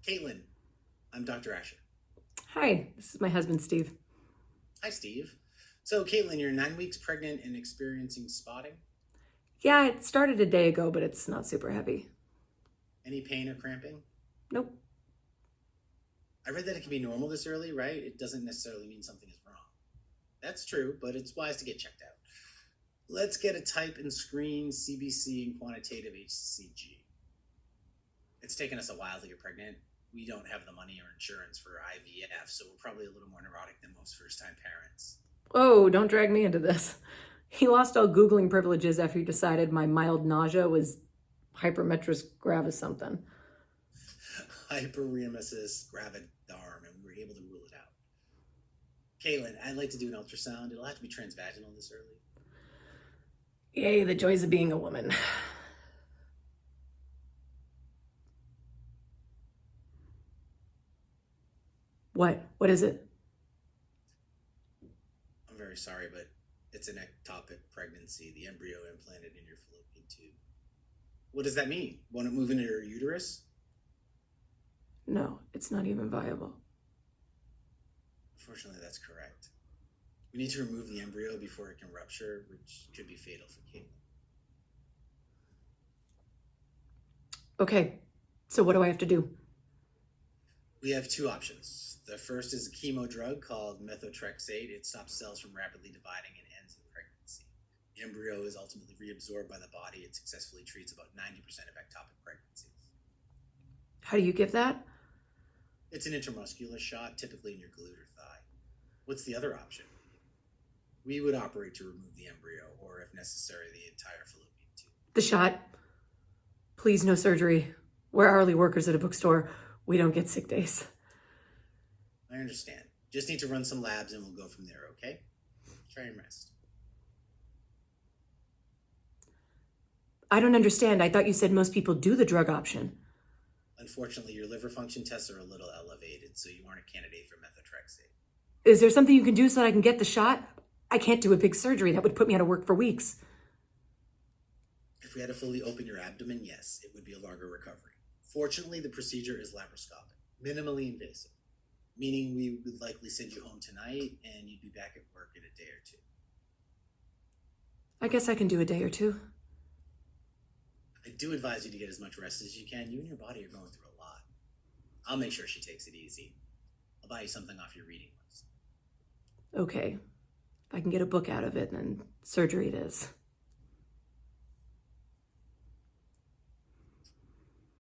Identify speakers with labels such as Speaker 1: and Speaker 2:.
Speaker 1: Caitlin, I'm Dr. Asher.
Speaker 2: Hi, this is my husband, Steve.
Speaker 1: Hi, Steve. So, Caitlin, you're 9 weeks pregnant and experiencing spotting.
Speaker 2: Yeah, it started a day ago, but it's not super heavy.
Speaker 1: Any pain or cramping?
Speaker 2: Nope.
Speaker 1: I read that it can be normal this early, right? It doesn't necessarily mean something is wrong. That's true, but it's wise to get checked out. Let's get a type and screen CBC and quantitative HCG. It's taken us a while to get pregnant. We don't have the money or insurance for IVF, so we're probably a little more neurotic than most first-time parents.
Speaker 2: Oh, don't drag me into this. He lost all Googling privileges after he decided my mild nausea was hypermetris gravis something.
Speaker 1: Hyperemesis gravidarum, and we were able to rule it out. Caitlin, I'd like to do an ultrasound. It'll have to be transvaginal this early.
Speaker 2: Yay, the joys of being a woman. What? What is it?
Speaker 1: I'm very sorry, but it's an ectopic pregnancy, the embryo implanted in your fallopian tube. What does that mean? Won't it move into your uterus?
Speaker 2: No, it's not even viable.
Speaker 1: Unfortunately, that's correct. We need to remove the embryo before it can rupture, which could be fatal for Caitlin.
Speaker 2: Okay, so what do I have to do?
Speaker 1: We have two options. The first is a chemo drug called methotrexate. It stops cells from rapidly dividing and ends the pregnancy. The embryo is ultimately reabsorbed by the body. It successfully treats about 90% of ectopic pregnancies.
Speaker 2: How do you give that?
Speaker 1: It's an intramuscular shot, typically in your glute or thigh. What's the other option? We would operate to remove the embryo, or if necessary, the entire fallopian tube.
Speaker 2: The shot. Please, no surgery. We're hourly workers at a bookstore. We don't get sick days.
Speaker 1: I understand. Just need to run some labs and we'll go from there, okay? Try and rest.
Speaker 2: I don't understand. I thought you said most people do the drug option.
Speaker 1: Unfortunately, your liver function tests are a little elevated, so you aren't a candidate for methotrexate.
Speaker 2: Is there something you can do so that I can get the shot? I can't do a big surgery. That would put me out of work for weeks.
Speaker 1: If we had to fully open your abdomen, yes, it would be a longer recovery. Fortunately, the procedure is laparoscopic, minimally invasive, meaning we would likely send you home tonight and you'd be back at work in a day or two.
Speaker 2: I guess I can do a day or two.
Speaker 1: I do advise you to get as much rest as you can. You and your body are going through a lot. I'll make sure she takes it easy. I'll buy you something off your reading list.
Speaker 2: Okay. If I can get a book out of it, then surgery it is.